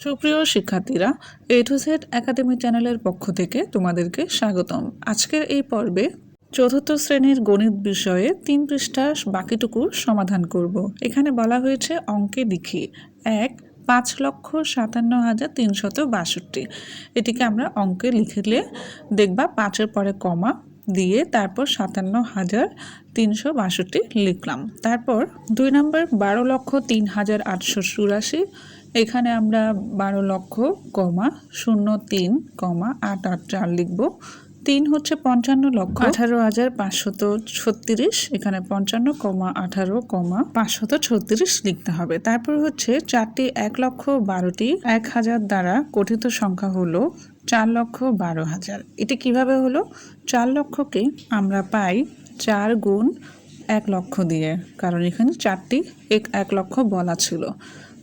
সুপ্রিয় শিক্ষার্থীরা, এ to Z academy চ্যানেলের পক্ষ থেকে তোমাদেরকে স্বাগতম। আজকের এই পর্বে চতুর্থ শ্রেণীর গণিত বিষয়ে 3 পৃষ্ঠা বাকিটুকু সমাধান করব। এখানে বলা হয়েছে অঙ্কে লিখি 5,57,362। এটিকে আমরা অঙ্কে লিখলে দেখবা 5-এর পরে কমা দিয়ে তারপর 57,362 লিখলাম। তারপর 2 নম্বর 12,03,884। এখানে আমরা 12,03,884 লিখব। 3 হচ্ছে 55,18,536। এখানে 55,18,536 লিখতে হবে। তারপর হচ্ছে 4টি 1,12,টি 1,000 দ্বারা গঠিত সংখ্যা হলো 4,12,000। এটি কিভাবে হলো? 4 লক্ষকে আমরা পাই 4 গুণ 1 লক্ষ দিয়ে, কারণ এখানে 4টি 1 লক্ষ বলা ছিল।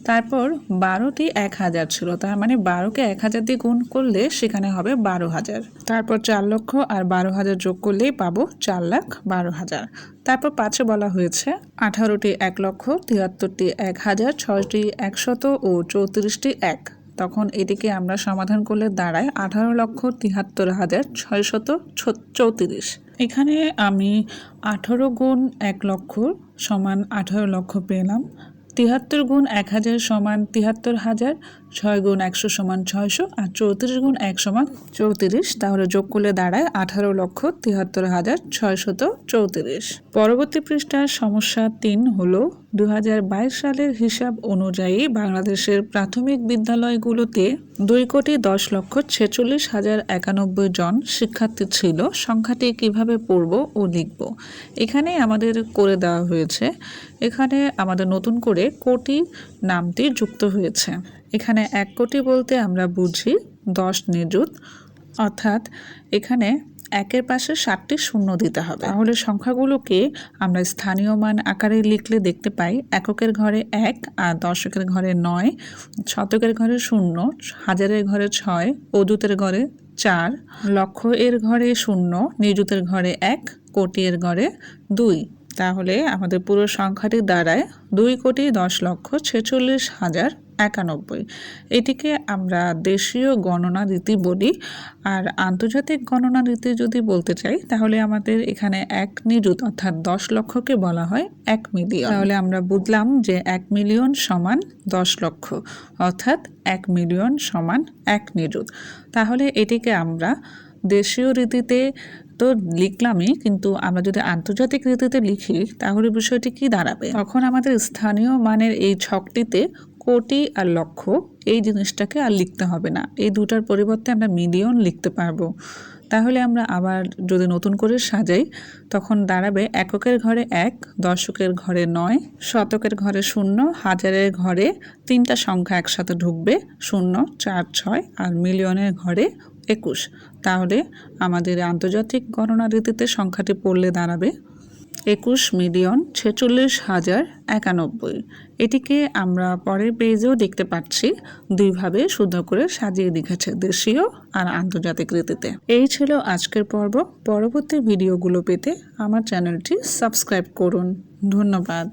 তারপর 12টি 1,000 ছিল, তার মানে 12কে 1,000 দিয়ে গুণ করলে সেখানে হবে 12,000। তারপর 4 লক্ষ আর 12,000 যোগ করলেই পাবো 4,12,000। তারপর 5-এ বলা হয়েছে 18টি 1 লক্ষ, 73টি 1,000, 6টি 100 ও 34টি 1। তখন এটিকে আমরা সমাধান করলে দাঁড়ায় 18,73,634। এখানে আমি 18 গুণ 1 লক্ষ সমান 18 লক্ষ পেলাম। 73 গুণ 1,000 সমান 73,000, 6 গুণ 100 সমান 600 আর 34 গুণ 1 সমান 34। তাহলে যোগ করলে দাঁড়ায় 18,73,634। পরবর্তী পৃষ্ঠার সমস্যা 3 হলো 2022 সালের হিসাব অনুযায়ী বাংলাদেশের প্রাথমিক বিদ্যালয়গুলোতে 2,10,46,091 জন শিক্ষার্থী ছিল। সংখ্যাটি কিভাবে পড়ব ও লিখব? এখানে আমাদের করে দেওয়া হয়েছে। এখানে আমাদের নতুন করে কোটি নামটি যুক্ত হয়েছে। এখানে 1 কোটি বলতে আমরা বুঝি 10 নিযুত, অর্থাৎ এখানে 1-এর পাশে 7টি শূন্য দিতে হবে। তাহলে সংখ্যাগুলোকে আমরা স্থানীয় মান আকারে লিখলে দেখতে পাই এককের ঘরে 1 আর দশকের ঘরে 9, শতকের ঘরে 0, হাজারের ঘরে 6, অযুতের ঘরে 4, লক্ষ এর ঘরে 0, নিযুতের ঘরে 1, কোটি এর ঘরে 2। তাহলে আমাদের পুরো সংখ্যাটি দাঁড়ায় 2,10,46,091। এটিকে আমরা দেশীয় গণনা রীতি বলি। আর আন্তর্জাতিক গণনা রীতি যদি বলতে চাই তাহলে আমাদের এখানে 1 নিযুত অর্থাৎ 10 লক্ষকে বলা হয় 1 মিলিয়ন। তাহলে আমরা বুঝলাম যে 1 মিলিয়ন সমান 10 লক্ষ, অর্থাৎ 1 মিলিয়ন সমান 1 নিযুত। তাহলে এটিকে আমরা দেশীয় রীতিতে তো লিখলামই, কিন্তু আমরা যদি আন্তর্জাতিক রীতিতে লিখি তাহলে বিষয়টি কি দাঁড়াবে? তখন আমাদের স্থানীয় মানের এই ছকটিতে কোটি আর লক্ষ এই জিনিসটাকে আর লিখতে হবে না। এই দুটার পরিবর্তে আমরা মিলিয়ন লিখতে পারবো। তাহলে আমরা আবার যদি নতুন করে সাজাই তখন দাঁড়াবে এককের ঘরে 1, দশকের ঘরে 9, শতকের ঘরে 0, হাজারের ঘরে 3টা সংখ্যা একসাথে ঢুকবে 0, 4, 6 আর মিলিয়নের ঘরে 21। তাহলে আমাদের আন্তর্জাতিক গণনা রীতিতে সংখ্যাটি পড়লে দাঁড়াবে 21,46,091। এটিকে আমরা পরের পেজেও দেখতে পাচ্ছি, দুইভাবে সুন্দর করে সাজিয়ে লিখেছে দেশীয় আর আন্তর্জাতিক রীতিতে। এই ছিল আজকের পর্ব। পরবর্তী ভিডিওগুলো পেতে আমার চ্যানেলটি সাবস্ক্রাইব করুন। ধন্যবাদ।